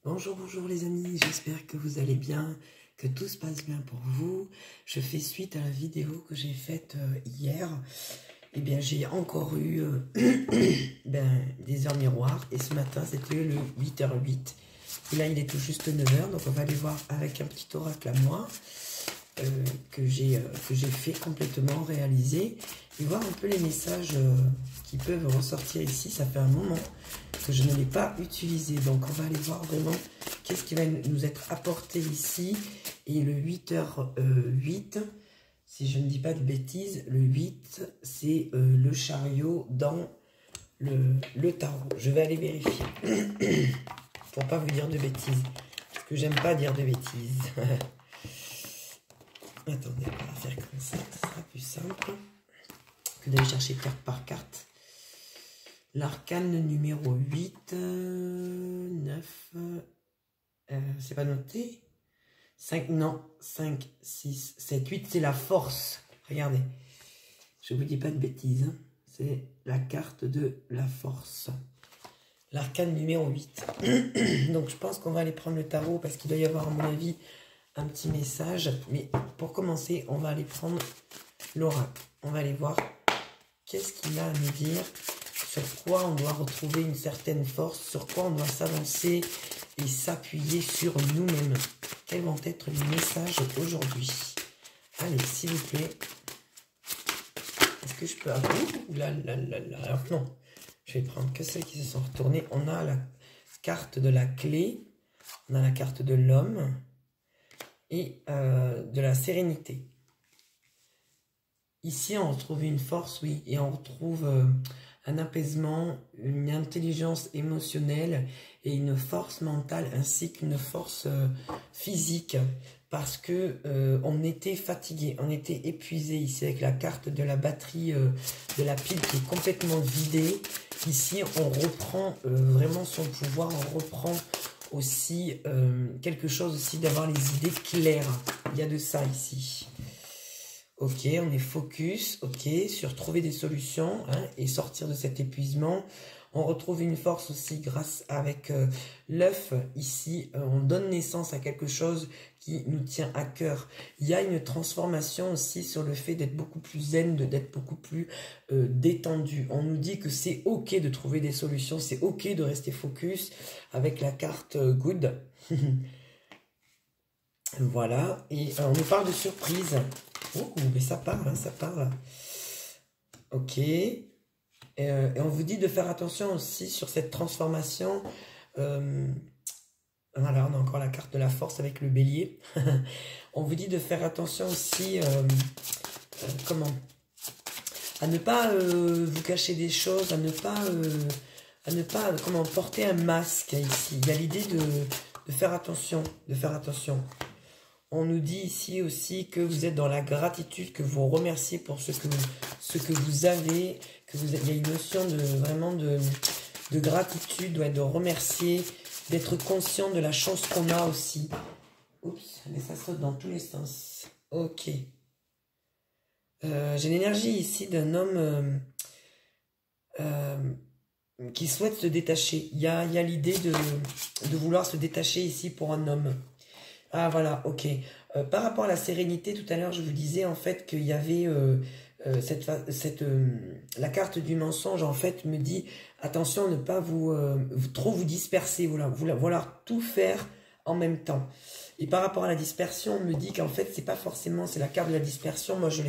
Bonjour, bonjour les amis, j'espère que vous allez bien, que tout se passe bien pour vous. Je fais suite à la vidéo que j'ai faite hier. Eh bien, j'ai encore eu des heures miroirs et ce matin, c'était le 8h08. Et là, il est tout juste 9h, donc on va aller voir avec un petit oracle à moi que j'ai fait complètement réaliser et voir un peu les messages qui peuvent ressortir ici. Ça fait un moment que je ne l'ai pas utilisé, donc on va aller voir vraiment qu'est-ce qui va nous être apporté ici. Et le 8h08, si je ne dis pas de bêtises, le 8 c'est le chariot dans le tarot. Je vais aller vérifier pour pas vous dire de bêtises, parce que j'aime pas dire de bêtises. Attendez, on va faire comme ça, ce sera plus simple que d'aller chercher carte par carte. L'arcane numéro 8, 9, c'est pas noté. 5, non, 5, 6, 7, 8, c'est la force. Regardez, je vous dis pas de bêtises, hein. C'est la carte de la force. L'arcane numéro 8. Donc je pense qu'on va aller prendre le tarot parce qu'il doit y avoir à mon avis un petit message. Mais pour commencer, on va aller prendre l'oracle. On va aller voir qu'est-ce qu'il a à nous dire, sur quoi on doit retrouver une certaine force, sur quoi on doit s'avancer et s'appuyer sur nous-mêmes. Quels vont être les messages aujourd'hui? Allez, s'il vous plaît. Est-ce que je peux... Ah, alors non, je vais prendre que celles qui se sont retournées. On a la carte de la clé, on a la carte de l'homme et de la sérénité. Ici, on retrouve une force, oui, et on retrouve un apaisement, une intelligence émotionnelle et une force mentale ainsi qu'une force physique, parce que on était fatigué, on était épuisé ici avec la carte de la batterie de la pile qui est complètement vidée. Ici, on reprend vraiment son pouvoir, on reprend aussi quelque chose aussi d'avoir les idées claires. Il y a de ça ici. Ok, on est focus, ok, sur trouver des solutions hein, et sortir de cet épuisement. On retrouve une force aussi grâce avec l'œuf. Ici, on donne naissance à quelque chose qui nous tient à cœur. Il y a une transformation aussi sur le fait d'être beaucoup plus zen, d'être beaucoup plus détendu. On nous dit que c'est ok de trouver des solutions, c'est ok de rester focus avec la carte good. Voilà, et on nous parle de surprise. Oh, mais ça parle, hein, ça parle. Ok. Et on vous dit de faire attention aussi sur cette transformation. Voilà, on a encore la carte de la force avec le bélier. On vous dit de faire attention aussi, à ne pas vous cacher des choses, à ne pas porter un masque ici. Il y a l'idée de faire attention, On nous dit ici aussi que vous êtes dans la gratitude, que vous remerciez pour ce que vous avez, il y a une notion de gratitude, ouais, de remercier, d'être conscient de la chance qu'on a aussi. Oups, mais ça saute dans tous les sens. Ok. J'ai l'énergie ici d'un homme qui souhaite se détacher. Il y a l'idée de vouloir se détacher ici pour un homme. Ah voilà, ok. Par rapport à la sérénité, tout à l'heure, je vous disais en fait qu'il y avait la carte du mensonge, en fait, me dit attention, ne pas trop vous disperser, vouloir tout faire en même temps. Et par rapport à la dispersion, on me dit qu'en fait, c'est pas forcément, c'est la carte de la dispersion. Moi, je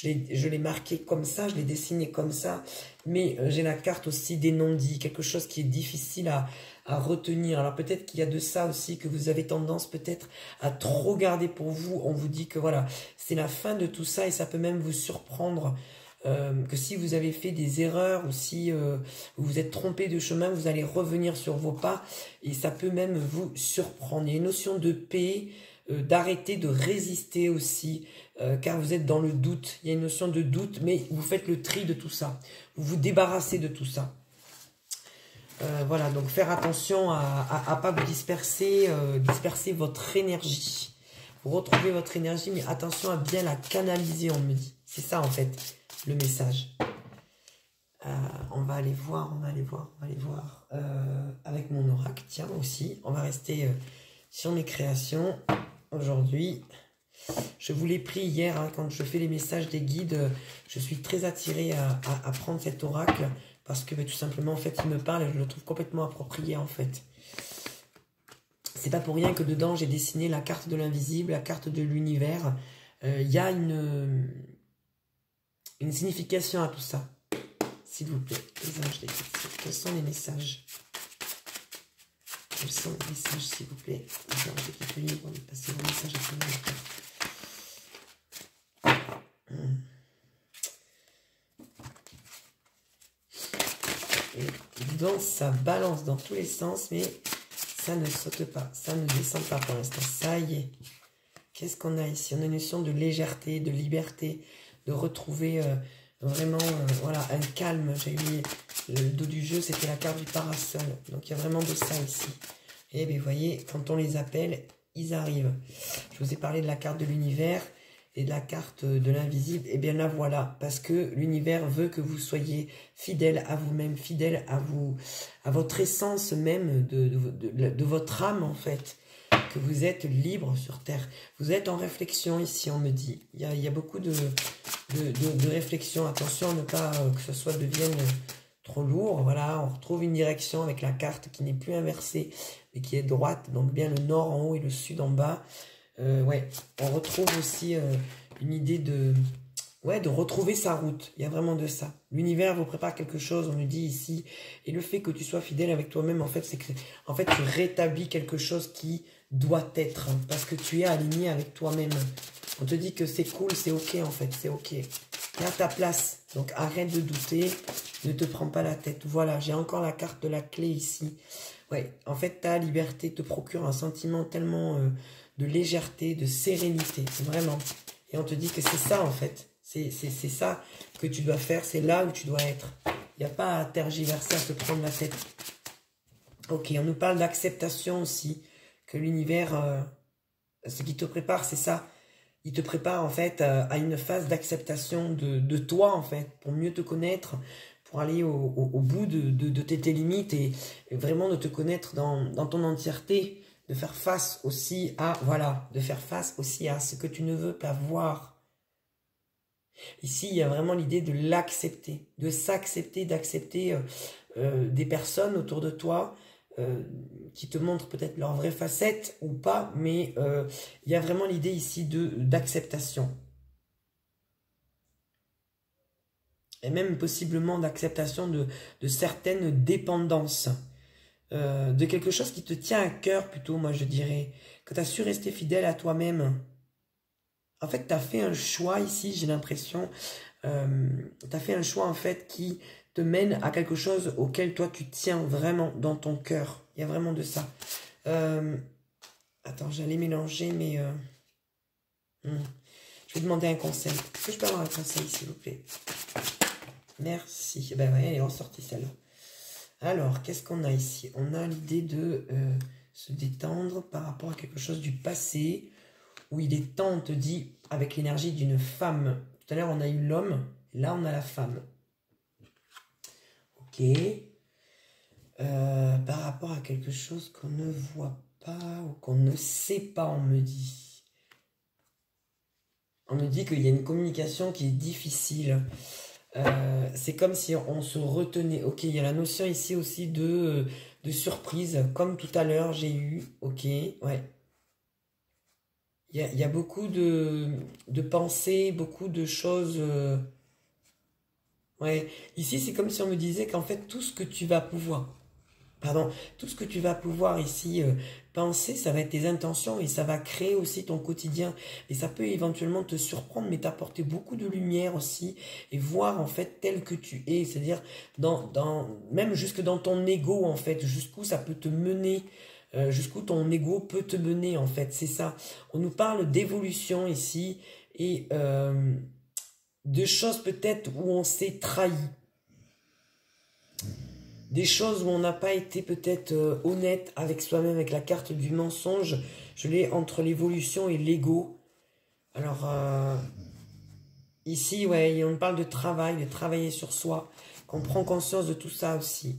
l'ai marqué comme ça, je l'ai dessiné comme ça, mais j'ai la carte aussi des non-dits, quelque chose qui est difficile à retenir. Alors peut-être qu'il y a de ça aussi, que vous avez tendance peut-être à trop garder pour vous. On vous dit que voilà, c'est la fin de tout ça et ça peut même vous surprendre. Que si vous avez fait des erreurs ou si vous vous êtes trompé de chemin, vous allez revenir sur vos pas et ça peut même vous surprendre. Il y a une notion de paix, d'arrêter de résister aussi, car vous êtes dans le doute. Il y a une notion de doute, mais vous faites le tri de tout ça. Vous vous débarrassez de tout ça. Voilà, donc faire attention à pas vous disperser votre énergie. Vous retrouvez votre énergie, mais attention à bien la canaliser, on me dit. C'est ça en fait, le message. On va aller voir, avec mon oracle, tiens, aussi. On va rester sur mes créations aujourd'hui. Je vous l'ai pris hier, hein, quand je fais les messages des guides, je suis très attirée à prendre cet oracle, parce que tout simplement, en fait, il me parle et je le trouve complètement approprié, en fait. C'est pas pour rien que dedans, j'ai dessiné la carte de l'invisible, la carte de l'univers. Il y a une signification à tout ça. S'il vous plaît, les anges, quels sont les messages? Quels sont les messages, s'il vous plaît? Les anges qui peuvent vont passer vos messages à travers la carte. Donc ça balance dans tous les sens, mais ça ne saute pas, ça ne descend pas pour l'instant. Ça y est. Qu'est-ce qu'on a ici? On a une notion de légèreté, de liberté, de retrouver vraiment voilà, un calme. J'ai mis le dos du jeu, c'était la carte du parasol. Donc il y a vraiment de ça ici. Et bien vous voyez, quand on les appelle, ils arrivent. Je vous ai parlé de la carte de l'univers et de la carte de l'invisible. Et bien la voilà, parce que l'univers veut que vous soyez fidèle à vous-même, fidèle à votre essence même de votre âme en fait. Que vous êtes libre sur Terre. Vous êtes en réflexion ici, on me dit. Il y a beaucoup de réflexion. Attention à ne pas que ce soit devienne trop lourd. Voilà, on retrouve une direction avec la carte qui n'est plus inversée, mais qui est droite. Donc bien le nord en haut et le sud en bas. Ouais, on retrouve aussi une idée de retrouver sa route. Il y a vraiment de ça. L'univers vous prépare quelque chose, on nous dit ici. Et le fait que tu sois fidèle avec toi-même, en fait, c'est que tu rétablis quelque chose qui doit être. Parce que tu es aligné avec toi-même. On te dit que c'est cool, c'est ok en fait, c'est ok. T'es à ta place. Donc arrête de douter, ne te prends pas la tête. Voilà, j'ai encore la carte de la clé ici. Ouais, en fait, ta liberté te procure un sentiment tellement de légèreté, de sérénité, vraiment. Et on te dit que c'est ça en fait. C'est ça que tu dois faire, c'est là où tu dois être. Il n'y a pas à tergiverser, à se prendre la tête. Ok, on nous parle d'acceptation aussi, que l'univers, ce qui te prépare, c'est ça. Il te prépare en fait à une phase d'acceptation de toi en fait, pour mieux te connaître, pour aller au bout de tes limites et vraiment de te connaître dans ton entièreté, de faire face aussi à, voilà, de faire face aussi à ce que tu ne veux pas voir. Ici, il y a vraiment l'idée de l'accepter, de s'accepter, d'accepter des personnes autour de toi qui te montrent peut-être leur vraie facette ou pas, mais il y a vraiment l'idée ici d'acceptation. Et même possiblement d'acceptation de certaines dépendances, de quelque chose qui te tient à cœur plutôt, moi je dirais, que tu as su rester fidèle à toi-même. En fait, tu as fait un choix ici, j'ai l'impression, tu as fait un choix en fait qui te mène à quelque chose auquel toi tu tiens vraiment dans ton cœur. Il y a vraiment de ça. Attends, j'allais mélanger, mais... Je vais demander un conseil. Est-ce que je peux avoir un conseil, s'il vous plaît? Merci. Ben ouais, elle est ressortie celle-là. Alors, qu'est-ce qu'on a ici? On a l'idée de se détendre par rapport à quelque chose du passé, où il est temps, on te dit, avec l'énergie d'une femme. Tout à l'heure, on a eu l'homme, là, on a la femme. Ok. Par rapport à quelque chose qu'on ne voit pas ou qu'on ne sait pas, on me dit. On me dit qu'il y a une communication qui est difficile. C'est comme si on se retenait. Ok, il y a la notion ici aussi de surprise, comme tout à l'heure j'ai eu. Ok, ouais. Il y a beaucoup de pensées, beaucoup de choses. Ouais, ici c'est comme si on me disait qu'en fait tout ce que tu vas pouvoir... Pardon, tout ce que tu vas pouvoir ici penser, ça va être tes intentions et ça va créer aussi ton quotidien. Et ça peut éventuellement te surprendre, mais t'apporter beaucoup de lumière aussi et voir en fait tel que tu es. C'est-à-dire, même jusque dans ton ego en fait, jusqu'où ça peut te mener, jusqu'où ton ego peut te mener en fait. C'est ça. On nous parle d'évolution ici et de choses peut-être où on s'est trahi. Des choses où on n'a pas été peut-être honnête avec soi-même, avec la carte du mensonge. Je l'ai entre l'évolution et l'ego. Alors, ici, ouais, on parle de travail, de travailler sur soi. qu'on prend conscience de tout ça aussi.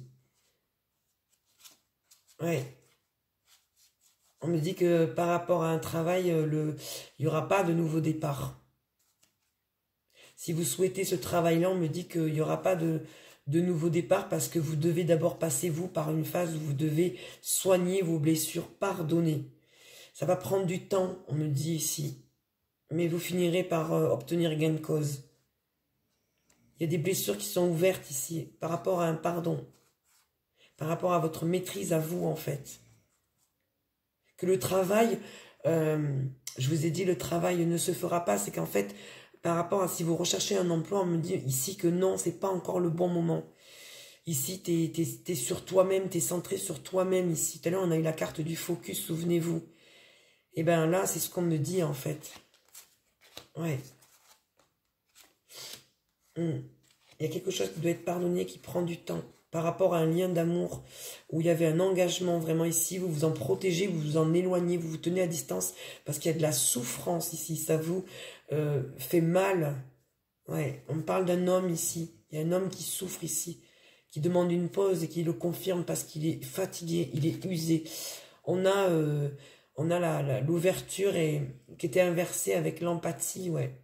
Ouais. On me dit que par rapport à un travail, il n'y aura pas de nouveau départ. Si vous souhaitez ce travail-là, on me dit qu'il n'y aura pas de nouveau départ parce que vous devez d'abord passer, vous, par une phase où vous devez soigner vos blessures, pardonner. Ça va prendre du temps, on me dit ici. Mais vous finirez par obtenir gain de cause. Il y a des blessures qui sont ouvertes ici par rapport à un pardon. Par rapport à votre maîtrise à vous, en fait. Que le travail, je vous ai dit, le travail ne se fera pas. C'est qu'en fait, par rapport à si vous recherchez un emploi, on me dit ici que non, c'est pas encore le bon moment. Ici, t'es sur toi-même, t'es centré sur toi-même ici. Tout à l'heure, on a eu la carte du focus, souvenez-vous. Et bien là, c'est ce qu'on me dit, en fait. Ouais. Il y a quelque chose qui doit être pardonné, qui prend du temps. Par rapport à un lien d'amour où il y avait un engagement vraiment ici, vous vous en protégez, vous vous en éloignez, vous vous tenez à distance parce qu'il y a de la souffrance ici, ça vous fait mal. Ouais, on parle d'un homme ici, il y a un homme qui souffre ici, qui demande une pause et qui le confirme parce qu'il est fatigué, il est usé. On a l'ouverture qui était inversée avec l'empathie, ouais.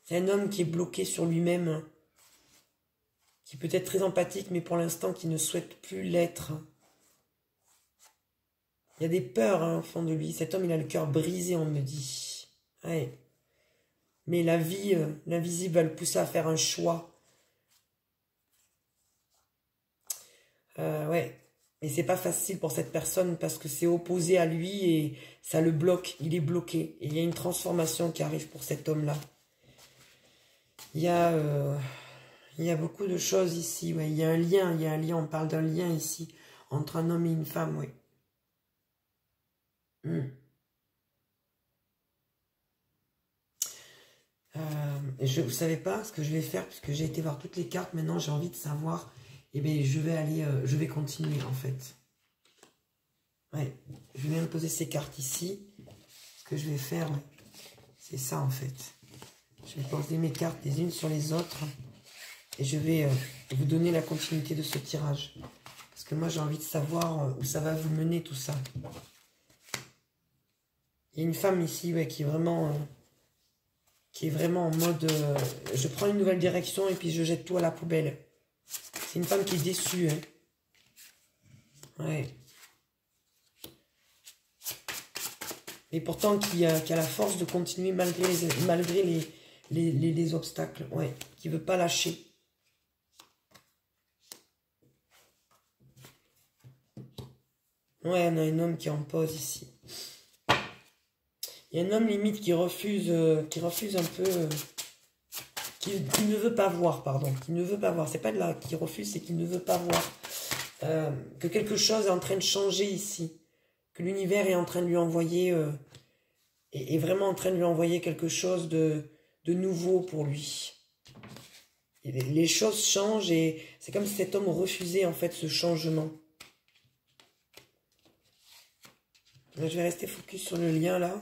C'est un homme qui est bloqué sur lui-même, qui peut être très empathique, mais pour l'instant qui ne souhaite plus l'être. Il y a des peurs au fond de lui. Cet homme, il a le cœur brisé, on me dit. Ouais. Mais la vie, l'invisible va le pousser à faire un choix. Ouais. Mais c'est pas facile pour cette personne parce que c'est opposé à lui et ça le bloque. Il est bloqué. Et il y a une transformation qui arrive pour cet homme-là. Il y a beaucoup de choses ici, ouais. Il y a un lien, on parle d'un lien ici, entre un homme et une femme, oui. Vous savez pas ce que je vais faire, puisque j'ai été voir toutes les cartes, maintenant j'ai envie de savoir, et bien je vais continuer en fait. Ouais, je vais même poser ces cartes ici. Ce que je vais faire, ouais, c'est ça en fait. Je vais poser mes cartes les unes sur les autres. Et je vais vous donner la continuité de ce tirage. Parce que moi, j'ai envie de savoir où ça va vous mener, tout ça. Il y a une femme ici, ouais, qui est vraiment en mode... je prends une nouvelle direction et puis je jette tout à la poubelle. C'est une femme qui est déçue. Hein. Ouais. Et pourtant, qui a la force de continuer malgré les obstacles. Ouais. Qui ne veut pas lâcher. Ouais, on a un homme qui est en pause ici. Il y a un homme limite qui refuse un peu... qui ne veut pas voir, pardon. Qui ne veut pas voir. C'est pas de là qui refuse, c'est qu'il ne veut pas voir. Que quelque chose est en train de changer ici. Que l'univers est en train de lui envoyer... est vraiment en train de lui envoyer quelque chose de nouveau pour lui. Et les choses changent et c'est comme si cet homme refusait en fait ce changement. Là, je vais rester focus sur le lien là.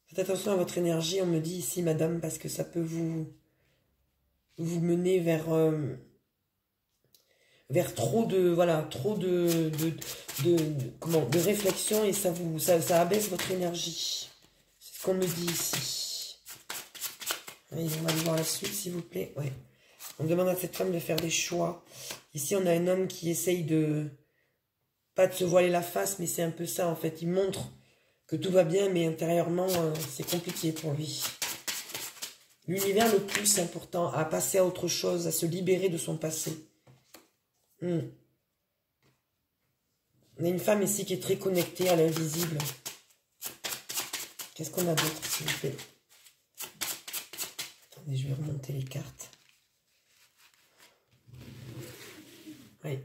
Faites attention à votre énergie, on me dit ici, madame, parce que ça peut vous mener vers trop de réflexion et ça abaisse votre énergie. C'est ce qu'on me dit ici. Allez, on va aller voir la suite, s'il vous plaît. Ouais. On demande à cette femme de faire des choix. Ici, on a un homme qui essaye pas de se voiler la face, mais c'est un peu ça, en fait. Il montre que tout va bien, mais intérieurement, c'est compliqué pour lui. L'univers le pousse, hein, pourtant, à passer à autre chose, à se libérer de son passé. On a une femme ici qui est très connectée à l'invisible. Qu'est-ce qu'on a d'autre, s'il vous plaît? Attendez, je vais remonter les cartes. Oui.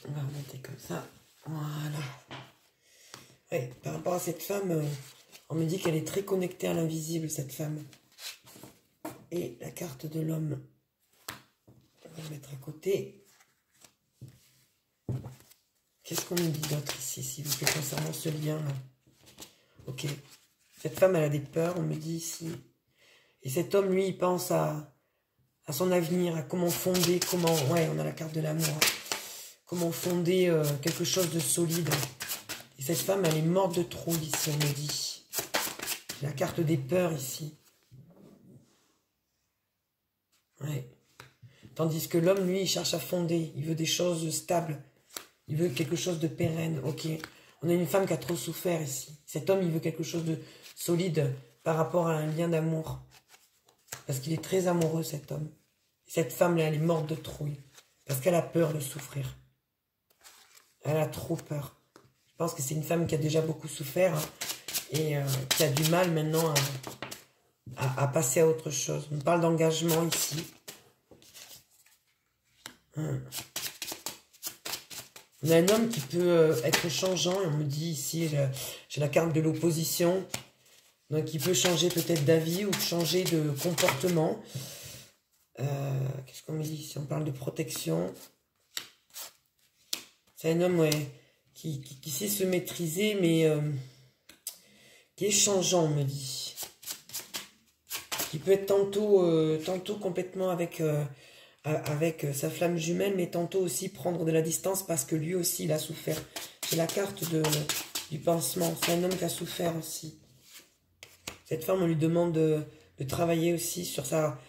On va remonter comme ça. Voilà. Oui, par rapport à cette femme, on me dit qu'elle est très connectée à l'invisible, cette femme. Et la carte de l'homme. On va la mettre à côté. Qu'est-ce qu'on nous dit d'autre ici, s'il vous plaît, concernant ce lien-là? Ok. Cette femme, elle a des peurs, on me dit ici. Et cet homme, lui, il pense à son avenir, à comment fonder, comment... Ouais, on a la carte de l'amour. Hein. Comment fonder quelque chose de solide. Et cette femme, elle est morte de trouille, ici, on me dit. La carte des peurs, ici. Ouais. Tandis que l'homme, lui, il cherche à fonder. Il veut des choses stables. Il veut quelque chose de pérenne. Ok. On a une femme qui a trop souffert ici. Cet homme, il veut quelque chose de solide par rapport à un lien d'amour. Parce qu'il est très amoureux, cet homme. Et cette femme-là, elle est morte de trouille. Parce qu'elle a peur de souffrir. Elle a trop peur. Je pense que c'est une femme qui a déjà beaucoup souffert. Hein, et qui a du mal maintenant à passer à autre chose. On parle d'engagement ici. On a un homme qui peut être changeant. Et on me dit ici, j'ai la carte de l'opposition. Donc il peut changer peut-être d'avis ou changer de comportement. Qu'est-ce qu'on me dit ici? On parle de protection. C'est un homme ouais, qui sait se maîtriser, mais qui est changeant, on me dit. Qui peut être tantôt complètement avec sa flamme jumelle, mais tantôt aussi prendre de la distance parce que lui aussi, il a souffert. J'ai la carte du pansement. C'est un homme qui a souffert aussi. Cette femme, on lui demande de travailler aussi sur sa...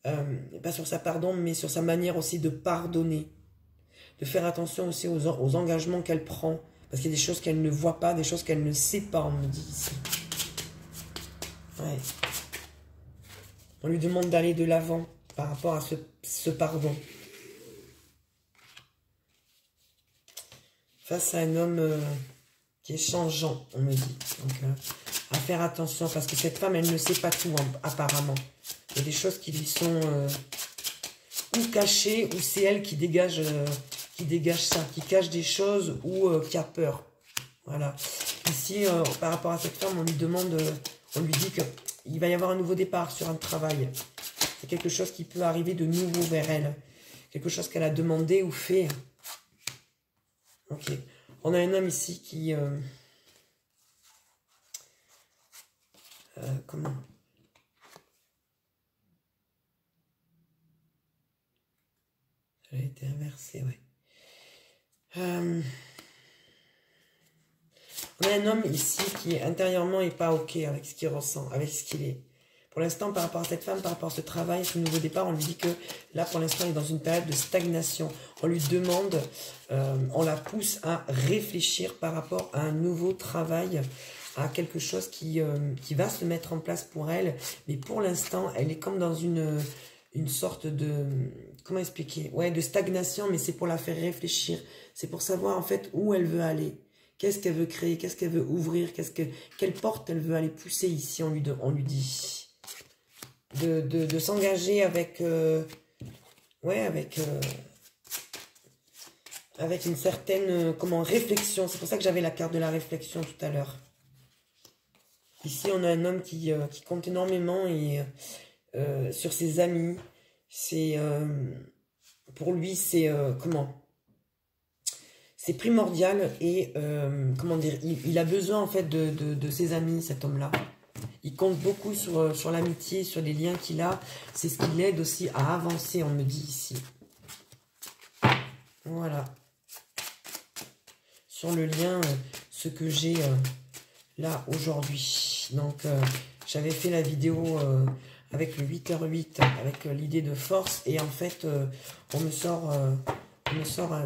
pas sur sa pardon, mais sur sa manière aussi de pardonner. De faire attention aussi aux engagements qu'elle prend. Parce qu'il y a des choses qu'elle ne voit pas, des choses qu'elle ne sait pas, on me dit ici. Ouais. On lui demande d'aller de l'avant par rapport à ce pardon. Face à un homme qui est changeant, on me dit. Donc, à faire attention, parce que cette femme, elle ne sait pas tout, apparemment. Il y a des choses qui lui sont ou cachées, ou c'est elle qui dégage ça, qui cache des choses, ou qui a peur. Voilà. Ici, par rapport à cette femme, on lui demande, on lui dit qu'il va y avoir un nouveau départ sur un travail. C'est quelque chose qui peut arriver de nouveau vers elle. Quelque chose qu'elle a demandé ou fait. Ok. On a un homme ici qui... comment? Ça a été inversé, ouais. On a un homme ici qui intérieurement n'est pas ok avec ce qu'il ressent, avec ce qu'il est. Pour l'instant, par rapport à cette femme, par rapport à ce travail, ce nouveau départ, on lui dit que là, pour l'instant, il est dans une période de stagnation. On lui demande, on la pousse à réfléchir par rapport à un nouveau travail, à quelque chose qui va se mettre en place pour elle. Mais pour l'instant, elle est comme dans une sorte de... Comment expliquer? Ouais, de stagnation, mais c'est pour la faire réfléchir. C'est pour savoir, en fait, où elle veut aller. Qu'est-ce qu'elle veut créer? Qu'est-ce qu'elle veut ouvrir? Quelle porte elle veut aller pousser ici? On lui dit de s'engager avec avec une certaine réflexion. C'est pour ça que j'avais la carte de la réflexion tout à l'heure. Ici, on a un homme qui compte énormément et sur ses amis. C'est pour lui, c'est c'est primordial et comment dire, il a besoin en fait de ses amis, cet homme-là. Il compte beaucoup sur l'amitié, sur les liens qu'il a. C'est ce qui l'aide aussi à avancer, on me dit ici. Voilà. Sur le lien, ce que j'ai là aujourd'hui. Donc, j'avais fait la vidéo avec le 8h8, avec l'idée de force. Et en fait, on me sort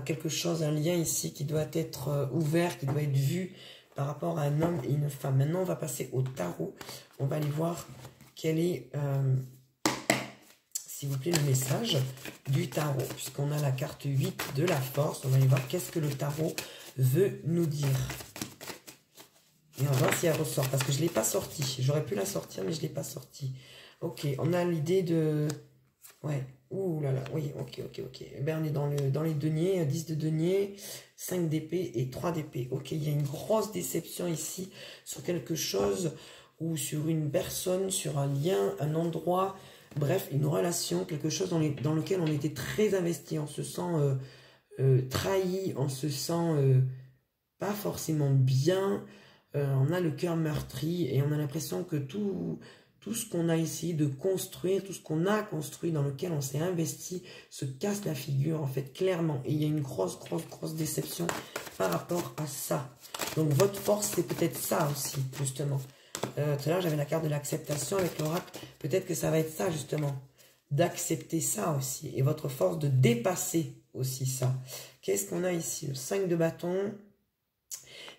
quelque chose, un lien ici qui doit être ouvert, qui doit être vu par rapport à un homme et une femme. Maintenant, on va passer au tarot. On va aller voir quel est, s'il vous plaît, le message du tarot. Puisqu'on a la carte 8 de la force. On va aller voir qu'est-ce que le tarot veut nous dire. Et on va voir si elle ressort. Parce que je ne l'ai pas sortie. J'aurais pu la sortir, mais je ne l'ai pas sortie. Ok, on a l'idée de... Ouais. Ouh là là, oui, ok. Eh bien, on est dans les deniers, 10 de deniers, 5 d'épée et 3 d'épée. Ok, il y a une grosse déception ici sur quelque chose ou sur une personne, sur un lien, un endroit, bref, une relation, quelque chose dans lequel on était très investi. On se sent trahi, on se sent pas forcément bien, on a le cœur meurtri et on a l'impression que tout ce qu'on a essayé de construire, tout ce qu'on a construit, dans lequel on s'est investi, se casse la figure, en fait, clairement. Et il y a une grosse déception par rapport à ça. Donc, votre force, c'est peut-être ça aussi, justement. Tout à l'heure, j'avais la carte de l'acceptation avec l'oracle. Peut-être que ça va être ça, justement. D'accepter ça aussi. Et votre force de dépasser aussi ça. Qu'est-ce qu'on a ici? Le 5 de bâton.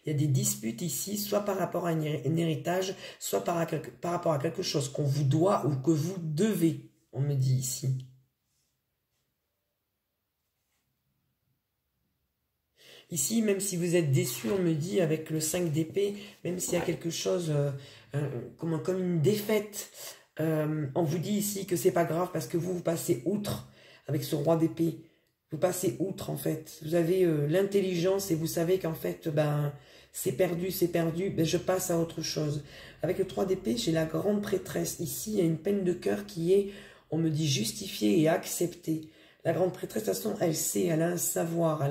Il y a des disputes ici, soit par rapport à un héritage, soit par rapport à quelque chose qu'on vous doit ou que vous devez, on me dit ici. Ici, même si vous êtes déçu, on me dit avec le 5 d'épée, même s'il y a quelque chose comme une défaite, on vous dit ici que c'est pas grave parce que vous passez outre avec ce roi d'épée. Vous passez outre en fait. Vous avez l'intelligence et vous savez qu'en fait, ben, c'est perdu, ben, je passe à autre chose. Avec le 3 d'épée, j'ai la grande prêtresse. Ici, il y a une peine de cœur qui est, on me dit, justifiée et acceptée. La grande prêtresse, de toute façon, elle sait, elle a un savoir,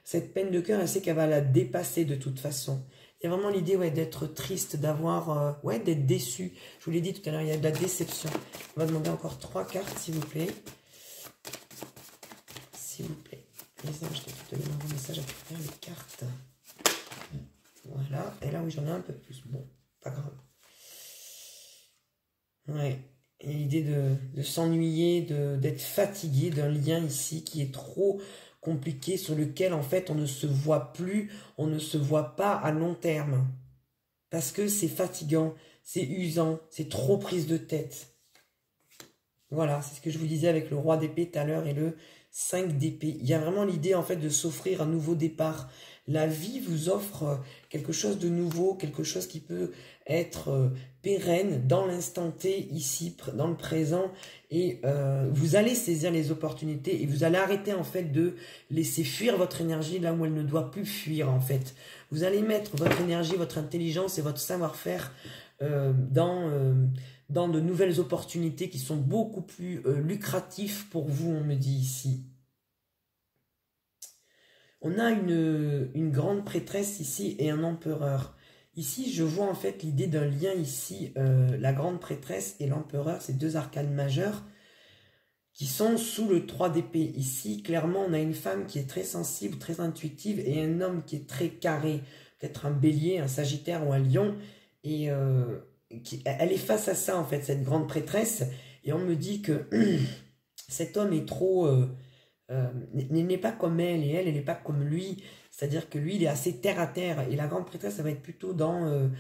Cette peine de cœur, elle sait qu'elle va la dépasser de toute façon. Il y a vraiment l'idée d'être triste, d'avoir, d'être déçu. Je vous l'ai dit tout à l'heure, il y a de la déception. On va demander encore 3 cartes, s'il vous plaît. S'il vous plaît. Les anges, je vais te donner un message à travers les cartes. Voilà. Et là, oui, j'en ai un peu plus. Bon, pas grave. Ouais. Et l'idée de s'ennuyer, d'être fatigué d'un lien ici qui est trop compliqué, sur lequel, en fait, on ne se voit plus, on ne se voit pas à long terme. Parce que c'est fatigant, c'est usant, c'est trop prise de tête. Voilà, c'est ce que je vous disais avec le roi d'épée tout à l'heure et le 5 d'épée. Il y a vraiment l'idée, en fait, de s'offrir un nouveau départ. La vie vous offre quelque chose de nouveau, quelque chose qui peut être pérenne dans l'instant T, ici, dans le présent. Et vous allez saisir les opportunités et vous allez arrêter, en fait, de laisser fuir votre énergie là où elle ne doit plus fuir, en fait. Vous allez mettre votre énergie, votre intelligence et votre savoir-faire dans de nouvelles opportunités qui sont beaucoup plus lucratifs pour vous, on me dit ici. On a une grande prêtresse ici et un empereur. Ici, je vois en fait l'idée d'un lien ici, la grande prêtresse et l'empereur, ces deux arcanes majeurs qui sont sous le 3 d'épée. Ici, clairement, on a une femme qui est très sensible, très intuitive et un homme qui est très carré, peut-être un bélier, un sagittaire ou un lion. Et elle est face à ça, en fait, cette grande prêtresse. Et on me dit que cet homme est trop... n'est pas comme elle, et elle n'est pas comme lui. C'est-à-dire que lui, il est assez terre à terre. Et la grande prêtresse, ça va être plutôt dans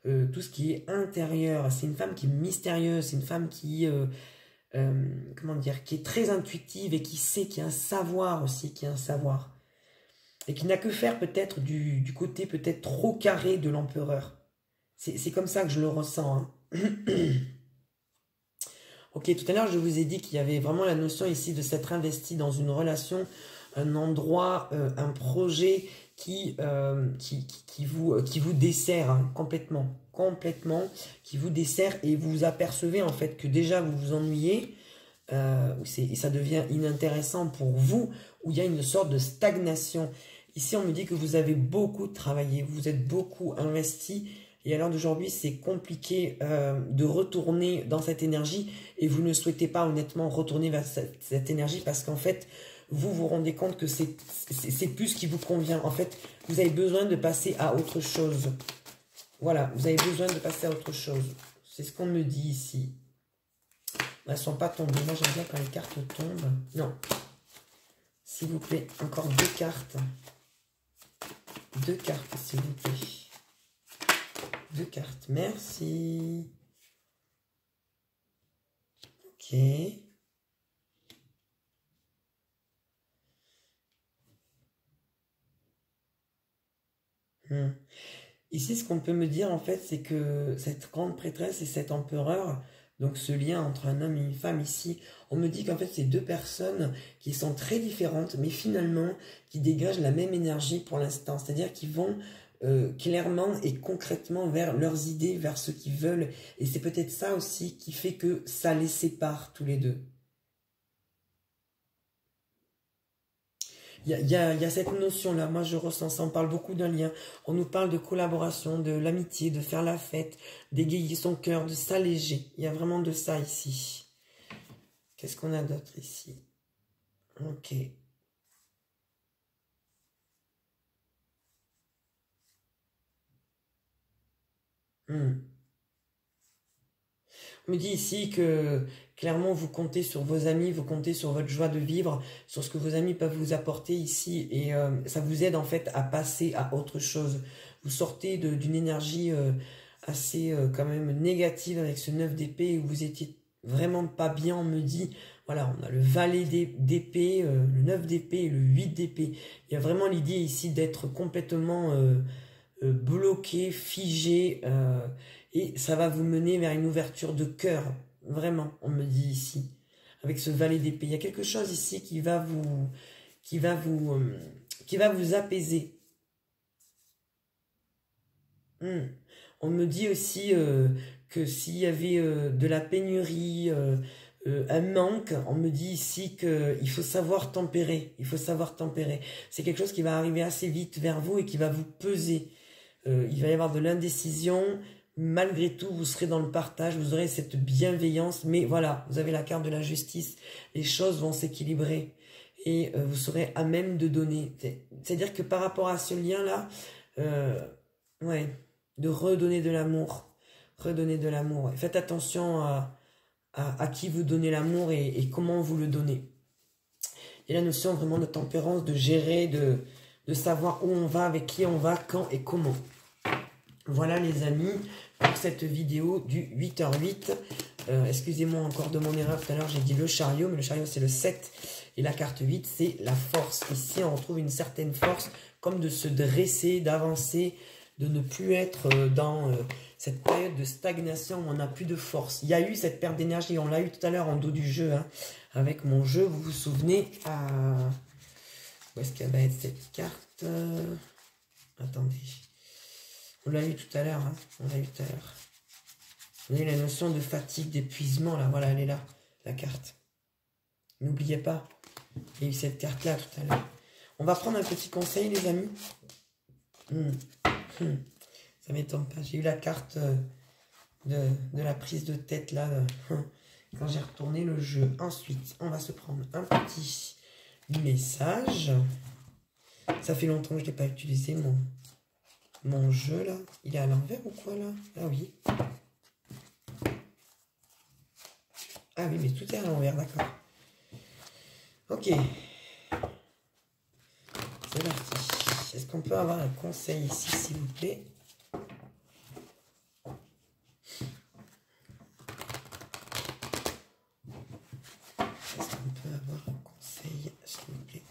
tout ce qui est intérieur. C'est une femme qui est mystérieuse, c'est une femme qui... comment dire, qui est très intuitive et qui sait, qui a un savoir aussi, qui a un savoir. Et qui n'a que faire peut-être du côté peut-être trop carré de l'empereur. C'est comme ça que je le ressens. Hein. Ok, tout à l'heure, je vous ai dit qu'il y avait vraiment la notion ici de s'être investi dans une relation, un endroit, un projet qui vous dessert hein, complètement, qui vous dessert et vous vous apercevez en fait que déjà vous vous ennuyez et ça devient inintéressant pour vous, où il y a une sorte de stagnation. Ici, on me dit que vous avez beaucoup travaillé, vous êtes beaucoup investi. Et à l'heure d'aujourd'hui, c'est compliqué de retourner dans cette énergie et vous ne souhaitez pas honnêtement retourner vers cette énergie parce qu'en fait, vous vous rendez compte que c'est plus ce qui vous convient. En fait, vous avez besoin de passer à autre chose. Voilà, vous avez besoin de passer à autre chose. C'est ce qu'on me dit ici. Elles ne sont pas tombées. Moi, j'aime bien quand les cartes tombent. Non. S'il vous plaît, encore 2 cartes. 2 cartes, s'il vous plaît. 2 cartes, merci. Ok. Ici, ce qu'on peut me dire, en fait, c'est que cette grande prêtresse et cet empereur, donc ce lien entre un homme et une femme ici, on me dit qu'en fait, c'est 2 personnes qui sont très différentes, mais finalement, qui dégagent la même énergie pour l'instant. C'est-à-dire qu'ils vont... clairement et concrètement vers leurs idées, vers ce qu'ils veulent. Et c'est peut-être ça aussi qui fait que ça les sépare tous les deux. y a cette notion-là, moi je ressens ça, on parle beaucoup d'un lien, on nous parle de collaboration, de l'amitié, de faire la fête, d'égayer son cœur, de s'alléger. Il y a vraiment de ça ici. Qu'est-ce qu'on a d'autre ici? Ok. On me dit ici que clairement vous comptez sur vos amis, vous comptez sur votre joie de vivre, sur ce que vos amis peuvent vous apporter ici et ça vous aide en fait à passer à autre chose. Vous sortez d'une énergie assez quand même négative avec ce 9 d'épée où vous étiez vraiment pas bien. On me dit, voilà, on a le valet d'épée, le 9 d'épée et le 8 d'épée. Il y a vraiment l'idée ici d'être complètement bloqué, figé, et ça va vous mener vers une ouverture de cœur, vraiment, on me dit ici, avec ce valet d'épée. Il y a quelque chose ici qui va vous apaiser. On me dit aussi que s'il y avait de la pénurie, un manque, on me dit ici qu'il faut savoir tempérer. Il faut savoir tempérer. C'est quelque chose qui va arriver assez vite vers vous et qui va vous peser. Il va y avoir de l'indécision. Malgré tout, vous serez dans le partage, vous aurez cette bienveillance. Mais voilà, vous avez la carte de la justice. Les choses vont s'équilibrer. Et vous serez à même de donner. C'est-à-dire que par rapport à ce lien-là, ouais, de redonner de l'amour. Redonner de l'amour. Ouais. Faites attention à qui vous donnez l'amour et comment vous le donnez. Il y a la notion vraiment de tempérance, de gérer, de savoir où on va, avec qui on va, quand et comment. Voilà les amis, pour cette vidéo du 8h08. Excusez-moi encore de mon erreur, tout à l'heure j'ai dit le chariot, mais le chariot c'est le 7 et la carte 8 c'est la force. Ici on retrouve une certaine force comme de se dresser, d'avancer, de ne plus être dans cette période de stagnation où on n'a plus de force. Il y a eu cette perte d'énergie, on l'a eu tout à l'heure en dos du jeu, hein, avec mon jeu, vous vous souvenez où est-ce qu'elle va être cette carte attendez. On l'a eu tout à l'heure, hein, on l'a eu tout à l'heure. On a eu la notion de fatigue, d'épuisement, là, voilà, elle est là, la carte. N'oubliez pas, il y a eu cette carte-là tout à l'heure. On va prendre un petit conseil, les amis. Ça m'étonne pas. J'ai eu la carte de la prise de tête, là, quand j'ai retourné le jeu. Ensuite, on va se prendre un petit message. Ça fait longtemps que je n'ai pas utilisé mon jeu, là. Il est à l'envers ou quoi, là? Ah oui. Ah oui, mais tout est à l'envers, d'accord. Ok. C'est parti. Est-ce qu'on peut avoir un conseil ici, s'il vous plaît? Est-ce qu'on peut avoir un conseil, s'il vous plaît?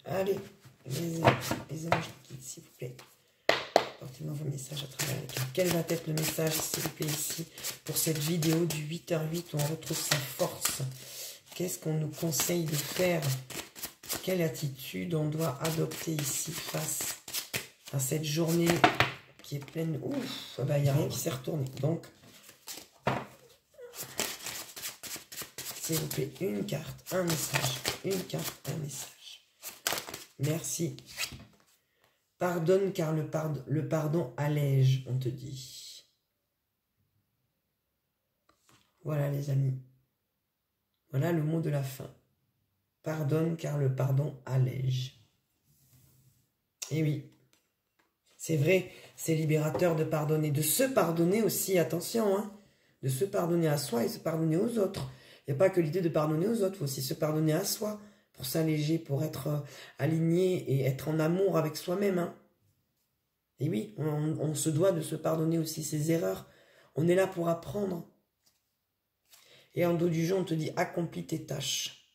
Allez, les anges guides, s'il vous plaît. Portez-moi vos messages à travers les cartes. Quel va être le message, s'il vous plaît, ici, pour cette vidéo du 8h08 où on retrouve sa force? Qu'est-ce qu'on nous conseille de faire? Quelle attitude on doit adopter ici face à cette journée qui est pleine... Ouf, bah, il n'y a rien qui s'est retourné. Donc, s'il vous plaît, une carte, un message. Une carte, un message. Merci. Pardonne car le pardon allège, on te dit. Voilà les amis. Voilà le mot de la fin. Pardonne car le pardon allège. Et oui, c'est vrai, c'est libérateur de pardonner. De se pardonner aussi, attention, hein, de se pardonner à soi et se pardonner aux autres. Il n'y a pas que l'idée de pardonner aux autres, il faut aussi se pardonner à soi, pour s'alléger, pour être aligné et être en amour avec soi-même. Hein. Et oui, on se doit de se pardonner aussi ses erreurs. On est là pour apprendre. Et en dos du jeu, on te dit, accomplis tes tâches.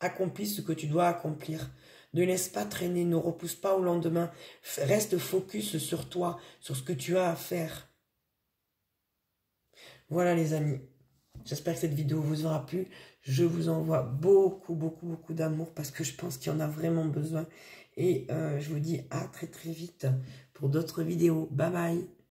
Accomplis ce que tu dois accomplir. Ne laisse pas traîner, ne repousse pas au lendemain. Reste focus sur toi, sur ce que tu as à faire. Voilà les amis. J'espère que cette vidéo vous aura plu. Je vous envoie beaucoup, beaucoup, beaucoup d'amour parce que je pense qu'il y en a vraiment besoin. Et je vous dis à très, très vite pour d'autres vidéos. Bye bye.